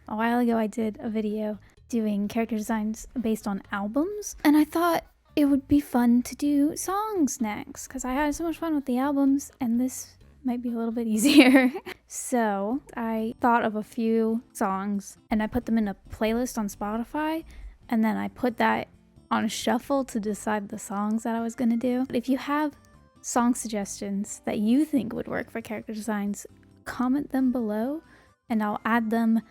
A while ago I did a video doing character designs based on albums, and I thought it would be fun to do songs next because I had so much fun with the albums, and this might be a little bit easier. So I thought of a few songs and I put them in a playlist on Spotify, and then I put that on shuffle to decide the songs that I was gonna do. If you have song suggestions that you think would work for character designs, comment them below and I'll add them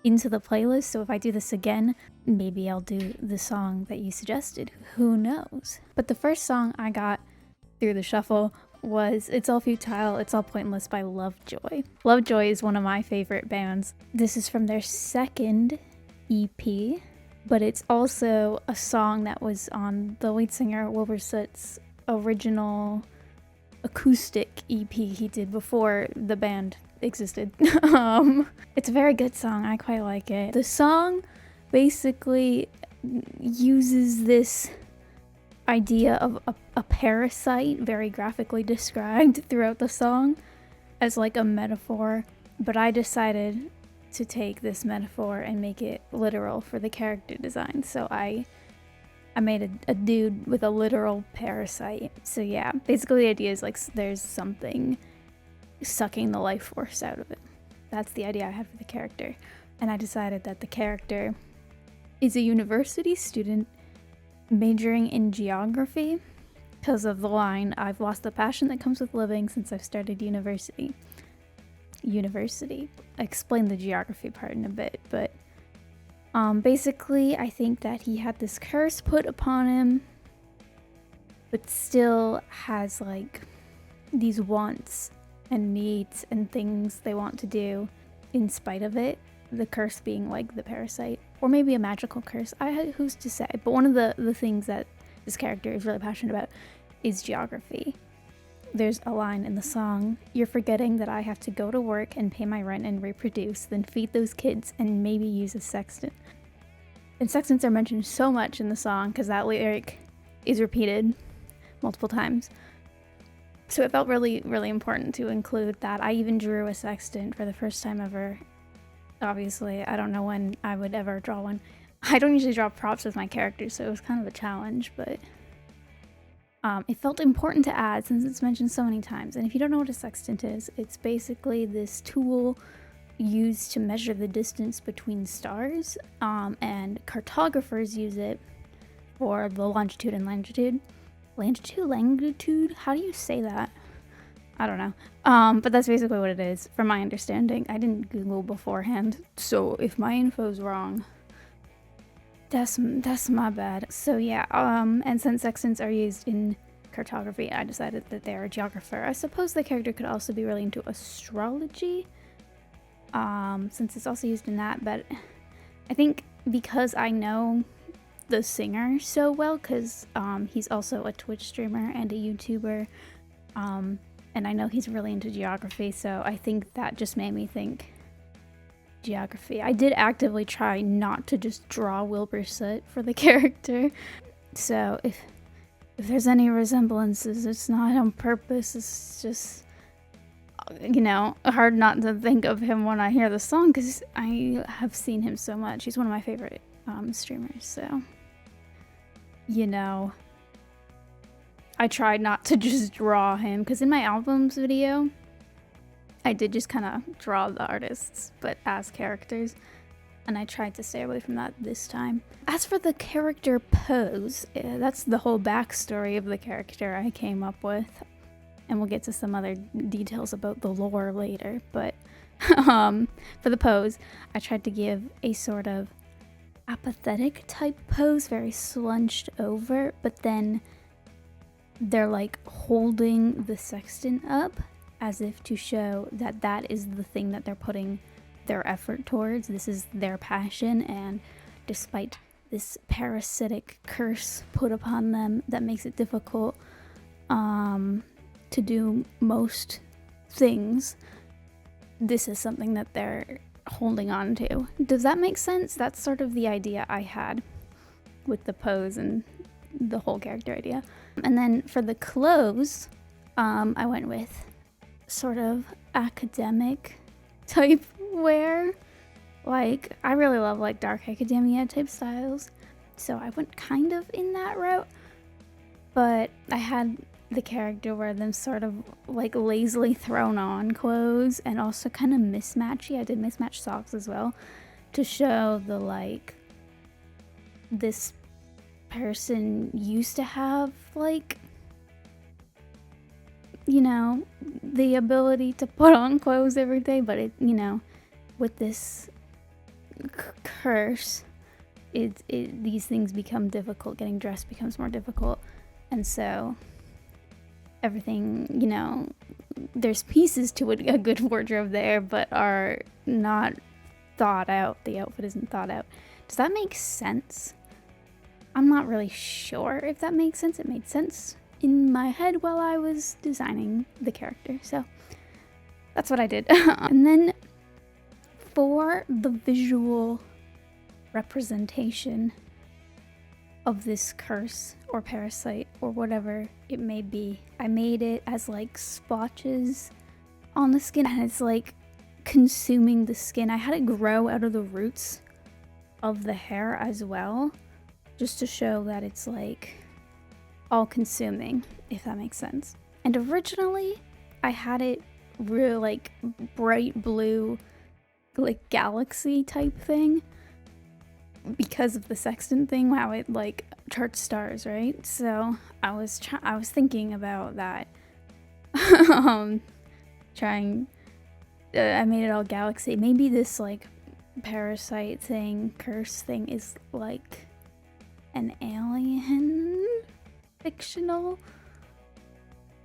into the playlist. So if I do this again, maybe I'll do the song that you suggested. Who knows? But the first song I got through the shuffle was It's All Futile, It's All Pointless by Lovejoy. Lovejoy is one of my favorite bands. This is from their second EP, but it's also a song that was on the lead singer Wilbur Soot's original acoustic EP he did before the band existed. It's a very good song. I quite like it. The song basically uses this idea of a parasite, very graphically described throughout the song, as like a metaphor, but I decided to take this metaphor and make it literal for the character design. So I made a dude with a literal parasite. So yeah, basically the idea is like there's something sucking the life force out of it. That's the idea I had for the character. And I decided that the character is a university student majoring in geography because of the line, I've lost the passion that comes with living since I've started university. I explained the geography part in a bit, but basically I think that he had this curse put upon him, but still has like these wants and needs and things they want to do in spite of it. The curse being like the parasite, or maybe a magical curse. Who's to say? But one of the things that this character is really passionate about is geography. There's a line in the song, "You're forgetting that I have to go to work and pay my rent and reproduce, then feed those kids and maybe use a sextant." And sextants are mentioned so much in the song because that lyric is repeated multiple times. So it felt really, really important to include that. I even drew a sextant for the first time ever. Obviously, I don't know when I would ever draw one. I don't usually draw props with my characters, so it was kind of a challenge, but it felt important to add since it's mentioned so many times. And if you don't know what a sextant is, it's basically this tool used to measure the distance between stars, and cartographers use it for the longitude and longitude. Longitude? How do you say that? I don't know. But that's basically what it is, from my understanding. I didn't Google beforehand, so if my info's wrong, that's my bad. So yeah, and since sextants are used in cartography, I decided that they're a geographer. I suppose the character could also be really into astrology, since it's also used in that, but I think because I know the singer so well, because he's also a Twitch streamer and a YouTuber, and I know he's really into geography, so I think that just made me think geography. I did actively try not to just draw Wilbur Soot for the character, so if there's any resemblances, it's not on purpose. It's just, you know, hard not to think of him when I hear the song because I have seen him so much. He's one of my favorite streamers, so, you know, I tried not to just draw him, because in my albums video, I did just kind of draw the artists, but as characters, and I tried to stay away from that this time. As for the character pose, that's the whole backstory of the character I came up with, and we'll get to some other details about the lore later, but for the pose, I tried to give a sort of apathetic type pose, very slunched over, but then they're like holding the sextant up as if to show that that is the thing that they're putting their effort towards. This is their passion, and despite this parasitic curse put upon them that makes it difficult to do most things, this is something that they're holding on to. Does that make sense? That's sort of the idea I had with the pose and the whole character idea. And then for the clothes, I went with sort of academic type wear, Like, I really love like dark academia type styles, so I went kind of in that route. But I had the character wear them sort of like lazily thrown on clothes and also kind of mismatchy. I did mismatch socks as well to show the like this person used to have like, you know, the ability to put on clothes every day, but it, you know, with this curse, these things become difficult. Getting dressed becomes more difficult, and so everything, you know, there's pieces to it, a good wardrobe there, but are not thought out. The outfit isn't thought out. Does that make sense? I'm not really sure if that makes sense. It made sense in my head while I was designing the character, so that's what I did. And then for the visual representation of this curse or parasite or whatever it may be, I made it as like splotches on the skin, and it's like consuming the skin. I had it grow out of the roots of the hair as well, just to show that it's like all consuming, if that makes sense. And originally I had it real like bright blue, like galaxy type thing, because of the sextant thing, how it like charts stars, right? So I was thinking about that. I made it all galaxy. Maybe this like parasite thing, curse thing is like an alien fictional,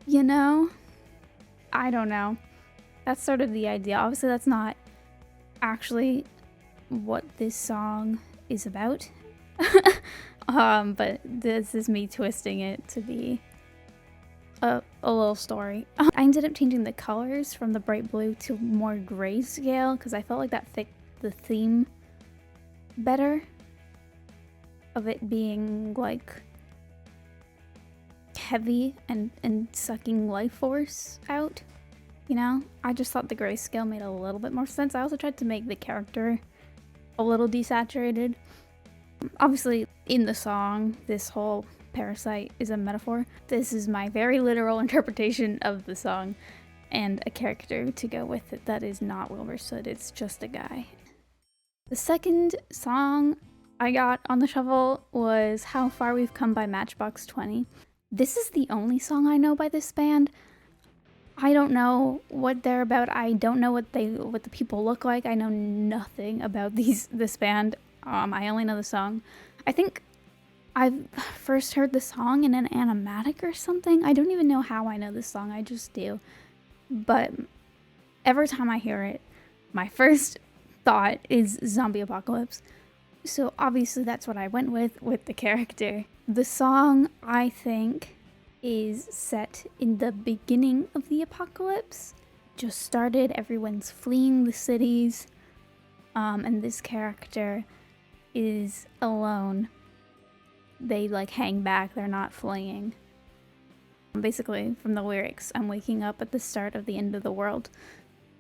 you know? I don't know. That's sort of the idea. Obviously that's not actually what this song is about. But this is me twisting it to be a little story. I ended up changing the colors from the bright blue to more grayscale because I felt like that fit the theme better of it being like heavy and sucking life force out, you know? I just thought the grayscale made a little bit more sense. I also tried to make the character a little desaturated. Obviously, in the song, this whole parasite is a metaphor. This is my very literal interpretation of the song and a character to go with it that is not Wilbursoot. It's just a guy. The second song I got on the shuffle was How Far We've Come by Matchbox 20. This is the only song I know by this band. I don't know what they're about. I don't know what the people look like. I know nothing about this band. I only know the song. I think I've first heard the song in an animatic or something. I don't even know how I know this song. I just do. But every time I hear it, my first thought is zombie apocalypse. So obviously that's what I went with the character. The song, I think, is set in the beginning of the apocalypse. Just started, everyone's fleeing the cities, and this character is alone. They like hang back, they're not fleeing. Basically, from the lyrics, I'm waking up at the start of the end of the world,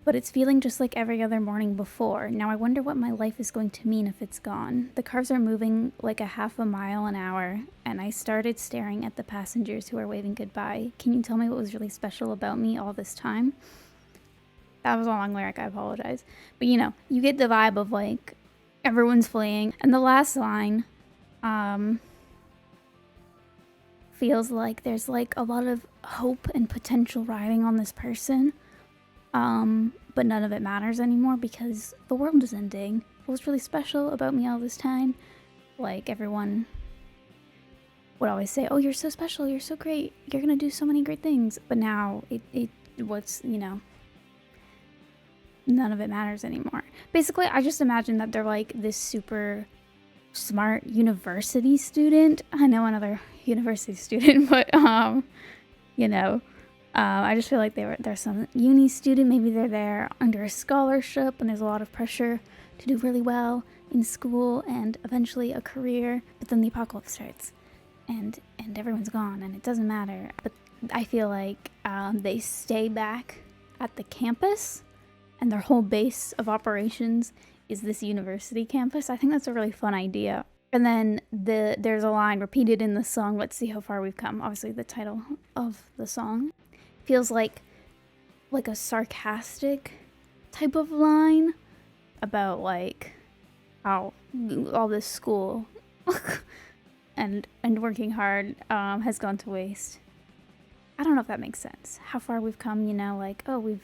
but it's feeling just like every other morning before. Now I wonder what my life is going to mean if it's gone. The cars are moving like a half a mile an hour, and I started staring at the passengers who are waving goodbye. Can you tell me what was really special about me all this time? That was a long lyric, I apologize. But you know, you get the vibe of like, everyone's fleeing. And the last line, feels like there's like a lot of hope and potential riding on this person. But none of it matters anymore because the world is ending. What was really special about me all this time? Like, everyone would always say, oh, you're so special, you're so great, you're gonna do so many great things. But now what's, you know, none of it matters anymore. Basically, I just imagine that they're like this super smart university student. I know another university student, but you know, I just feel like they're some uni student. Maybe they're there under a scholarship and there's a lot of pressure to do really well in school and eventually a career, but then the apocalypse starts and everyone's gone and it doesn't matter. But I feel like they stay back at the campus and their whole base of operations is this university campus. I think that's a really fun idea. And then there's a line repeated in the song, let's see how far we've come. Obviously the title of the song feels like a sarcastic type of line about like how all this school and working hard has gone to waste. I don't know if that makes sense. How far we've come, you know, like, oh, we're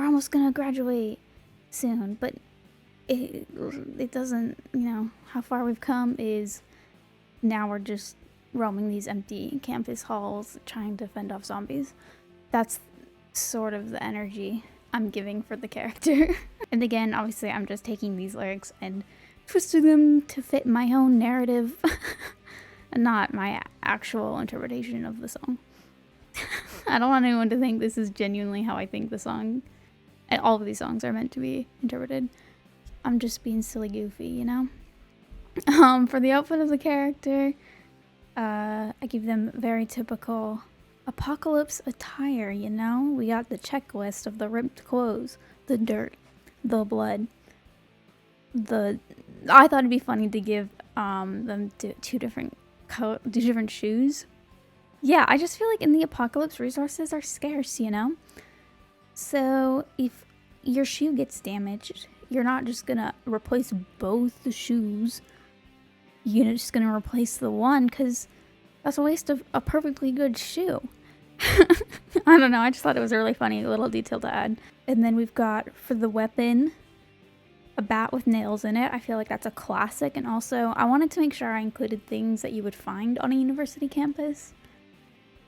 almost gonna graduate soon, but it doesn't, you know, how far we've come is now we're just roaming these empty campus halls trying to fend off zombies. That's sort of the energy I'm giving for the character. And again, obviously I'm just taking these lyrics and twisting them to fit my own narrative and not my actual interpretation of the song. I don't want anyone to think this is genuinely how I think the song and all of these songs are meant to be interpreted. I'm just being silly goofy, you know? For the outfit of the character, I give them very typical apocalypse attire, you know? We got the checklist of the ripped clothes, the dirt, the blood, I thought it'd be funny to give them two different shoes. Yeah, I just feel like in the apocalypse, resources are scarce, you know? So if your shoe gets damaged, you're not just gonna replace both the shoes. You're just gonna replace the one, because that's a waste of a perfectly good shoe. I don't know, I just thought it was a really funny little detail to add. And then we've got, for the weapon, a bat with nails in it. I feel like that's a classic, and also I wanted to make sure I included things that you would find on a university campus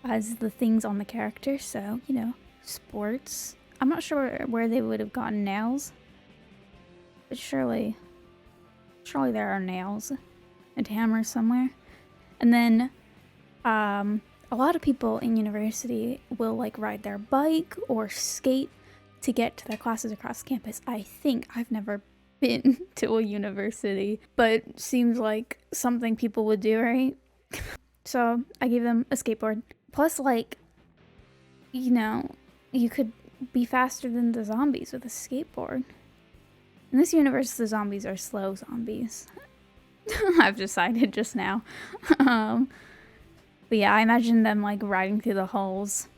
as the things on the character. So, you know, sports. I'm not sure where they would have gotten nails, but surely there are nails and hammers somewhere. And then a lot of people in university will like ride their bike or skate to get to their classes across campus. I think I've never been to a university, but seems like something people would do, right? So I gave them a skateboard. Plus, like, you know, you could be faster than the zombies with a skateboard. In this universe, the zombies are slow zombies. I've decided just now. But yeah, I imagine them like riding through the halls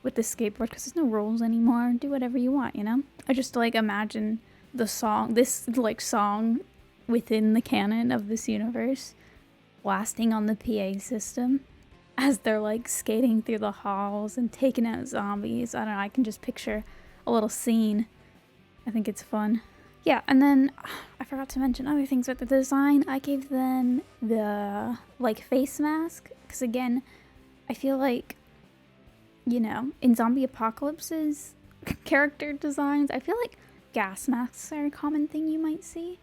with the skateboard, because there's no rules anymore. Do whatever you want, you know? I just like imagine the song, this like song within the canon of this universe, blasting on the PA system as they're like skating through the halls and taking out zombies. I don't know, I can just picture a little scene. I think it's fun. Yeah, and then I forgot to mention other things with the design. I gave them the like face mask, because again, I feel like, you know, in zombie apocalypses character designs, I feel like gas masks are a common thing you might see.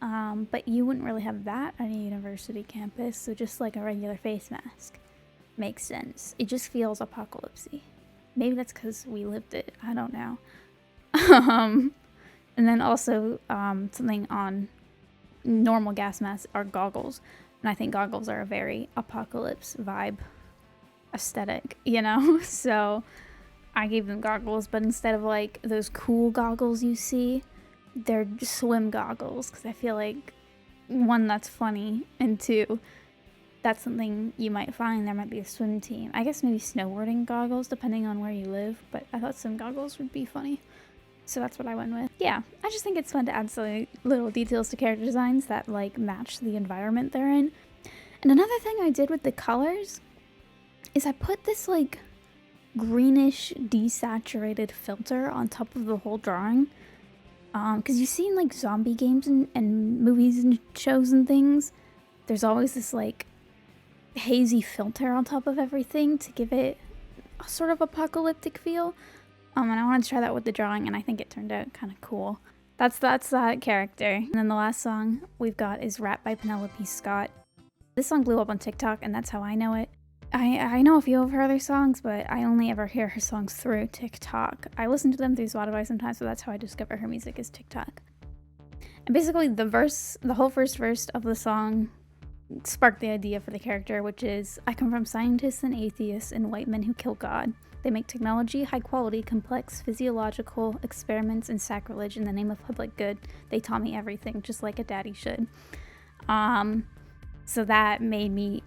But you wouldn't really have that on a university campus, so just like a regular face mask makes sense. It just feels apocalypsy. Maybe that's because we lived it. I don't know. And then also something on normal gas masks are goggles. And I think goggles are a very apocalypse vibe aesthetic, you know? So I gave them goggles, but instead of like those cool goggles you see, they're just swim goggles, because I feel like, one, that's funny, and two, that's something you might find. There might be a swim team. I guess maybe snowboarding goggles, depending on where you live, but I thought swim goggles would be funny. So that's what I went with. Yeah, I just think it's fun to add silly little details to character designs that like match the environment they're in. And another thing I did with the colors is I put this like greenish desaturated filter on top of the whole drawing. Because you've seen like zombie games and movies and shows and things, there's always this like hazy filter on top of everything to give it a sort of apocalyptic feel. And I wanted to try that with the drawing, and I think it turned out kind of cool. That's that character. And then the last song we've got is Rap by Penelope Scott. This song blew up on TikTok, and that's how I know it. I know a few of her other songs, but I only ever hear her songs through TikTok. I listen to them through Spotify sometimes, so that's how I discover her music, is TikTok. And basically the whole first verse of the song sparked the idea for the character, which is, I come from scientists and atheists and white men who kill God. They make technology, high quality, complex, physiological experiments, and sacrilege in the name of public good. They taught me everything, just like a daddy should. So that made me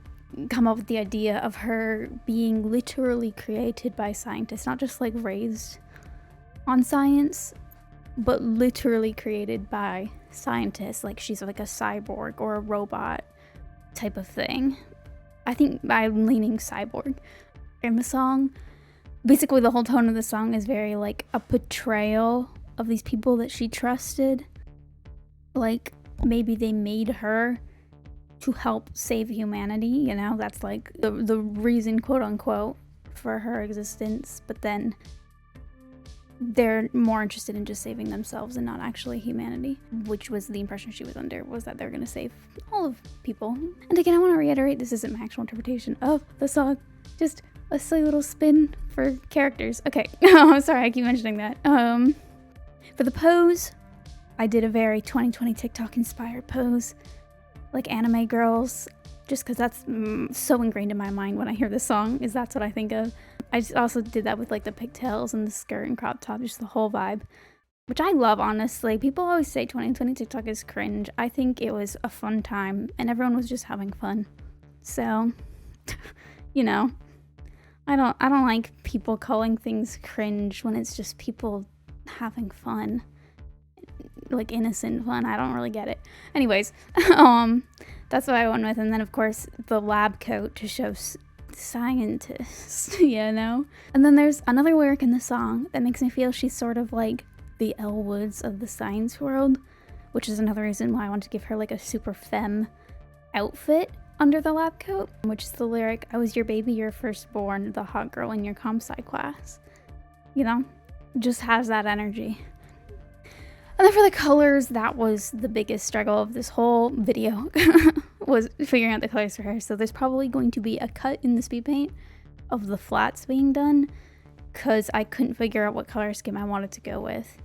come up with the idea of her being literally created by scientists, not just like raised on science, but literally created by scientists. Like she's like a cyborg or a robot type of thing. I think I'm leaning cyborg in the song. Basically, the whole tone of the song is very like a portrayal of these people that she trusted. Like maybe they made her to help save humanity, you know? That's like the reason, quote unquote, for her existence. But then they're more interested in just saving themselves and not actually humanity, which was the impression she was under, was that they're going to save all of people. And again, I want to reiterate, this isn't my actual interpretation of the song, just a silly little spin for characters. Okay, sorry, I keep mentioning that. For the pose, I did a very 2020 TikTok inspired pose, like anime girls, just because that's so ingrained in my mind when I hear this song, is that's what I think of. I just also did that with like the pigtails and the skirt and crop top, just the whole vibe, which I love, honestly. People always say 2020 TikTok is cringe. I think it was a fun time and everyone was just having fun. So, you know, I don't like people calling things cringe when it's just people having fun, like innocent fun. I don't really get it. Anyways, that's what I went with. And then of course the lab coat to show scientist, you know? And then there's another lyric in the song that makes me feel she's sort of like the Elle Woods of the science world, which is another reason why I want to give her like a super femme outfit under the lab coat, which is the lyric, I was your baby, your firstborn, the hot girl in your comp sci class. You know? Just has that energy. And then for the colors, that was the biggest struggle of this whole video, was figuring out the colors for her. So there's probably going to be a cut in the speed paint of the flats being done, because I couldn't figure out what color scheme I wanted to go with.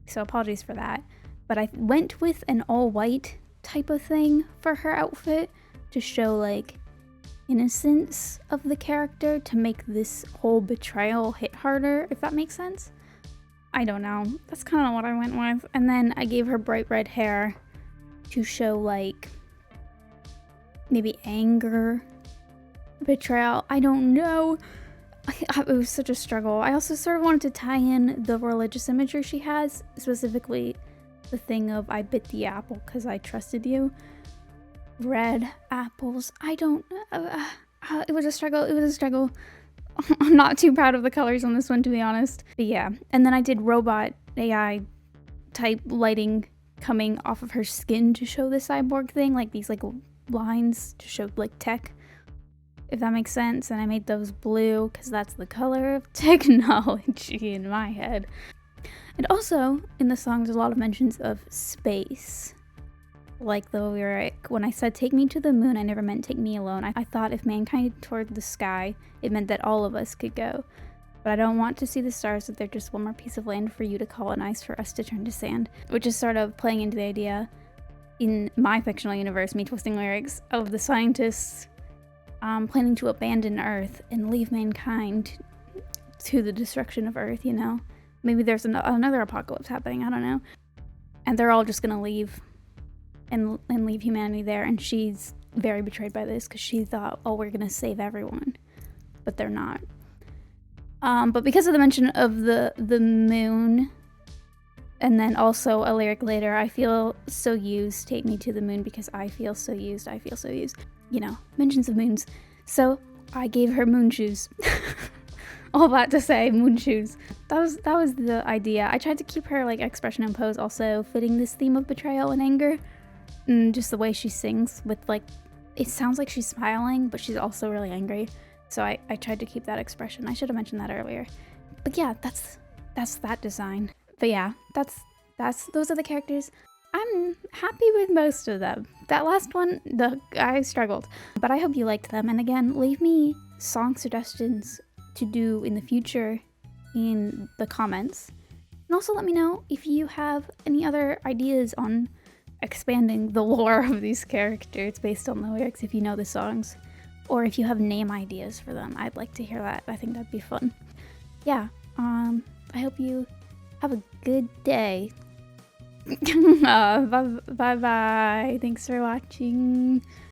So apologies for that. But I went with an all white type of thing for her outfit to show like innocence of the character, to make this whole betrayal hit harder, if that makes sense. I don't know. That's kind of what I went with. And then I gave her bright red hair to show like maybe anger, betrayal. I don't know. It was such a struggle. I also sort of wanted to tie in the religious imagery she has, specifically the thing of I bit the apple because I trusted you. Red apples. I don't it was a struggle. It was a struggle. I'm not too proud of the colors on this one, to be honest. But yeah. And then I did robot AI type lighting coming off of her skin to show the cyborg thing, like these like lines to show like tech, if that makes sense. And I made those blue because that's the color of technology in my head. And also in the song there's a lot of mentions of space. Like the lyric, when I said take me to the moon, I never meant take me alone. I thought if mankind toward the sky, it meant that all of us could go. But I don't want to see the stars if they're just one more piece of land for you to colonize, for us to turn to sand. Which is sort of playing into the idea in my fictional universe, me twisting lyrics, of the scientists planning to abandon Earth and leave mankind to the destruction of Earth, you know? Maybe there's another apocalypse happening, I don't know. And they're all just gonna leave and leave humanity there, and she's very betrayed by this because she thought, oh, we're gonna save everyone, but they're not. But because of the mention of the moon, and then also a lyric later, I feel so used, take me to the moon because I feel so used, I feel so used, you know, mentions of moons. So I gave her moon shoes. All that to say, moon shoes. That was the idea. I tried to keep her like expression and pose also fitting this theme of betrayal and anger. And just the way she sings with like, it sounds like she's smiling, but she's also really angry. So I tried to keep that expression. I should have mentioned that earlier. But yeah, that's that design. But yeah, those are the characters. I'm happy with most of them. That last one, I struggled. But I hope you liked them. And again, leave me song suggestions to do in the future in the comments. And also let me know if you have any other ideas on expanding the lore of these characters based on the lyrics, if you know the songs, or if you have name ideas for them. I'd like to hear that. I think that'd be fun. yeah, I hope you have a good day. Bye bye. Thanks for watching.